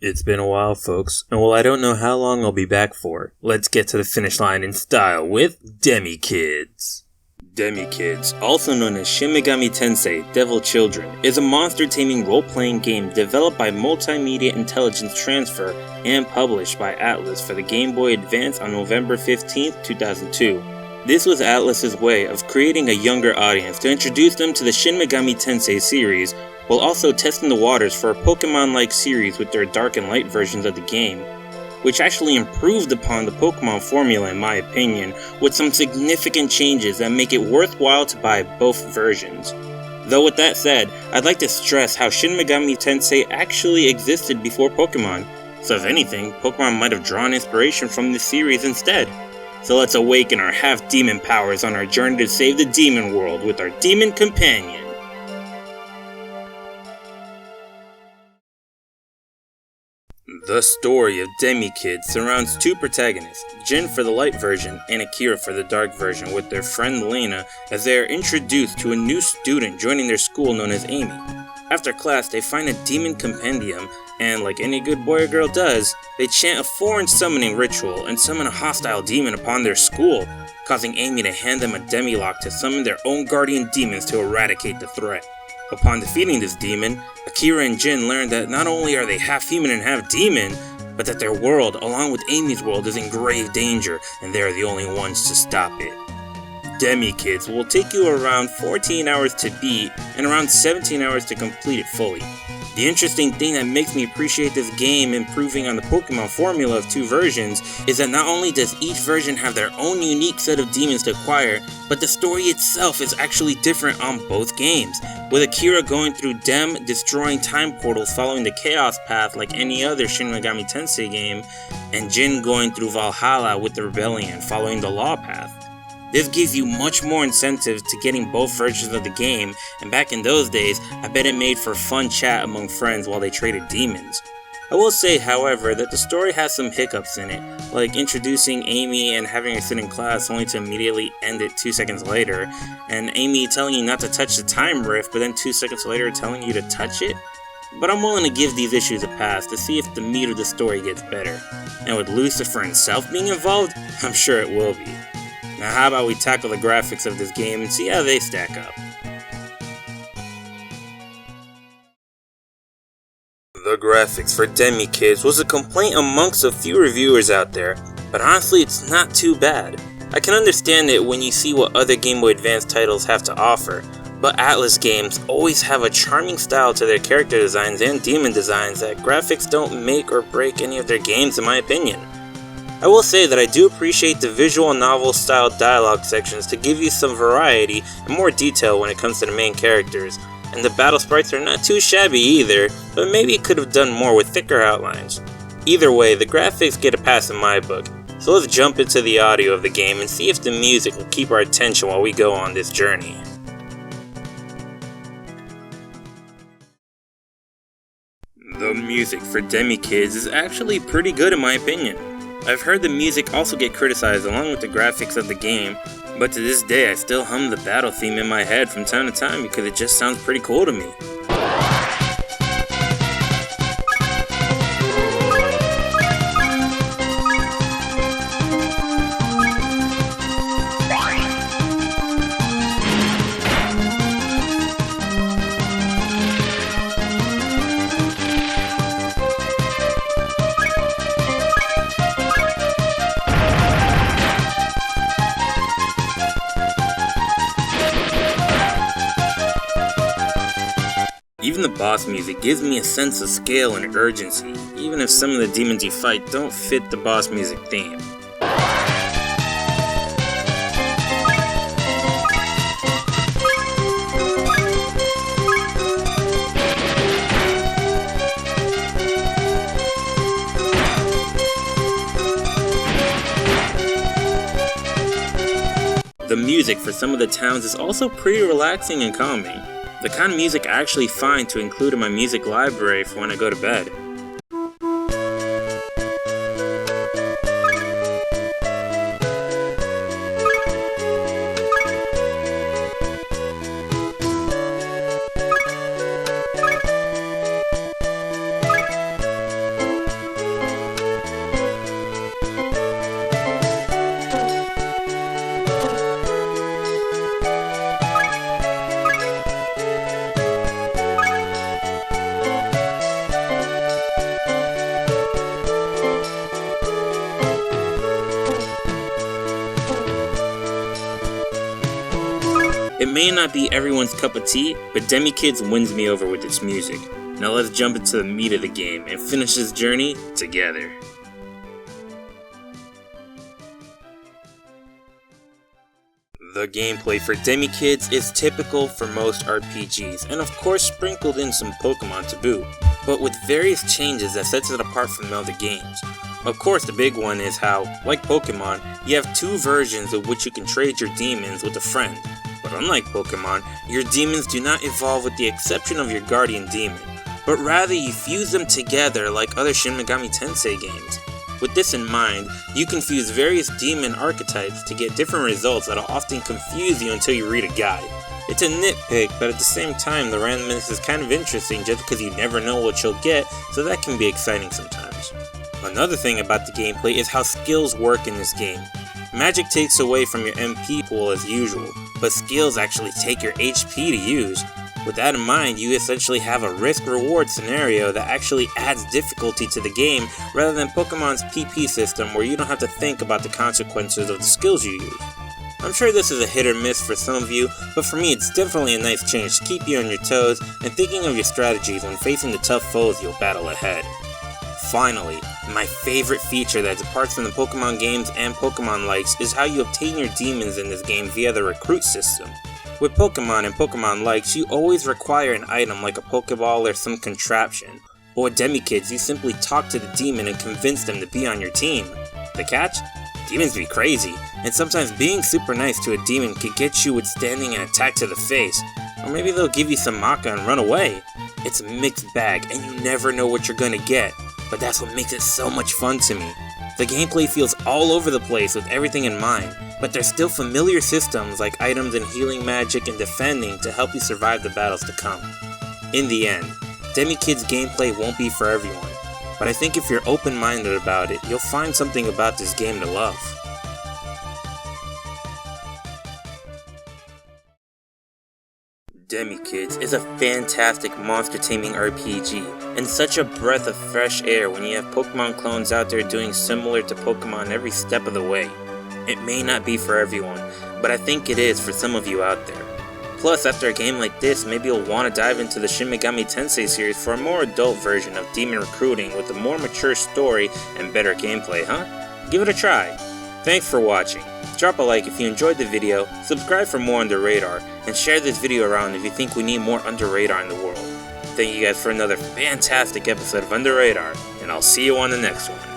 It's been a while, folks, and while I don't know how long I'll be back for, let's get to the finish line in style with DemiKids. DemiKids, also known as Shin Megami Tensei Devil Children, is a monster-taming role-playing game developed by Multimedia Intelligence Transfer and published by Atlus for the Game Boy Advance on November 15, 2002. This was Atlus's way of creating a younger audience to introduce them to the Shin Megami Tensei series, while also testing the waters for a Pokemon-like series with their dark and light versions of the game, which actually improved upon the Pokemon formula in my opinion, with some significant changes that make it worthwhile to buy both versions. Though with that said, I'd like to stress how Shin Megami Tensei actually existed before Pokemon, so if anything, Pokemon might have drawn inspiration from this series instead. So let's awaken our half-demon powers on our journey to save the demon world with our demon companion. The story of DemiKids surrounds two protagonists, Jin for the light version and Akira for the dark version, with their friend Lena as they are introduced to a new student joining their school known as Amy. After class, they find a demon compendium, and like any good boy or girl does, they chant a foreign summoning ritual and summon a hostile demon upon their school, causing Amy to hand them a Demilock to summon their own guardian demons to eradicate the threat. Upon defeating this demon, Akira and Jin learn that not only are they half human and half demon, but that their world, along with Amy's world, is in grave danger, and they are the only ones to stop it. DemiKids will take you around 14 hours to beat, and around 17 hours to complete it fully. The interesting thing that makes me appreciate this game improving on the Pokemon formula of two versions is that not only does each version have their own unique set of demons to acquire, but the story itself is actually different on both games, with Akira going through Dem destroying time portals following the Chaos Path like any other Shin Megami Tensei game, and Jin going through Valhalla with the Rebellion following the Law Path. This gives you much more incentives to getting both versions of the game, and back in those days, I bet it made for fun chat among friends while they traded demons. I will say, however, that the story has some hiccups in it, like introducing Amy and having her sit in class only to immediately end it 2 seconds later, and Amy telling you not to touch the time rift, but then 2 seconds later telling you to touch it. But I'm willing to give these issues a pass to see if the meat of the story gets better. And with Lucifer himself being involved, I'm sure it will be. Now how about we tackle the graphics of this game and see how they stack up. The graphics for DemiKids was a complaint amongst a few reviewers out there, but honestly it's not too bad. I can understand it when you see what other Game Boy Advance titles have to offer, but Atlus games always have a charming style to their character designs and demon designs that graphics don't make or break any of their games in my opinion. I will say that I do appreciate the visual novel style dialogue sections to give you some variety and more detail when it comes to the main characters, and the battle sprites are not too shabby either, but maybe it could have done more with thicker outlines. Either way, the graphics get a pass in my book, so let's jump into the audio of the game and see if the music will keep our attention while we go on this journey. The music for DemiKids is actually pretty good in my opinion. I've heard the music also get criticized along with the graphics of the game, but to this day I still hum the battle theme in my head from time to time because it just sounds pretty cool to me. Even the boss music gives me a sense of scale and urgency, even if some of the demons you fight don't fit the boss music theme. The music for some of the towns is also pretty relaxing and calming. The kind of music I actually find to include in my music library for when I go to bed. may not be everyone's cup of tea, but DemiKids wins me over with its music. Now let's jump into the meat of the game and finish this journey together. The gameplay for DemiKids is typical for most RPGs, and of course sprinkled in some Pokemon to boot, but with various changes that sets it apart from the other games. Of course, the big one is how, like Pokemon, you have two versions of which you can trade your demons with a friend. But unlike Pokemon, your demons do not evolve with the exception of your guardian demon, but rather you fuse them together like other Shin Megami Tensei games. With this in mind, you can fuse various demon archetypes to get different results that'll often confuse you until you read a guide. It's a nitpick, but at the same time the randomness is kind of interesting just because you never know what you'll get, so that can be exciting sometimes. Another thing about the gameplay is how skills work in this game. Magic takes away from your MP pool as usual, but skills actually take your HP to use. With that in mind, you essentially have a risk-reward scenario that actually adds difficulty to the game rather than Pokemon's PP system where you don't have to think about the consequences of the skills you use. I'm sure this is a hit or miss for some of you, but for me it's definitely a nice change to keep you on your toes and thinking of your strategies when facing the tough foes you'll battle ahead. Finally, my favorite feature that departs from the Pokemon games and Pokemon likes is how you obtain your demons in this game via the recruit system. With Pokemon and Pokemon likes, you always require an item like a Pokeball or some contraption. But with DemiKids, you simply talk to the demon and convince them to be on your team. The catch? Demons be crazy, and sometimes being super nice to a demon could get you withstanding an attack to the face, or maybe they'll give you some Maka and run away. It's a mixed bag, and you never know what you're gonna get, but that's what makes it so much fun to me. The gameplay feels all over the place with everything in mind, but there's still familiar systems like items and healing magic and defending to help you survive the battles to come. In the end, DemiKids gameplay won't be for everyone, but I think if you're open-minded about it, you'll find something about this game to love. DemiKids is a fantastic monster-taming RPG, and such a breath of fresh air when you have Pokemon clones out there doing similar to Pokemon every step of the way. It may not be for everyone, but I think it is for some of you out there. Plus, after a game like this, maybe you'll want to dive into the Shin Megami Tensei series for a more adult version of demon recruiting with a more mature story and better gameplay, huh? Give it a try. Thanks for watching. Drop a like if you enjoyed the video, subscribe for more UnderRadar, and share this video around if you think we need more UnderRadar in the world. Thank you guys for another fantastic episode of UnderRadar, and I'll see you on the next one.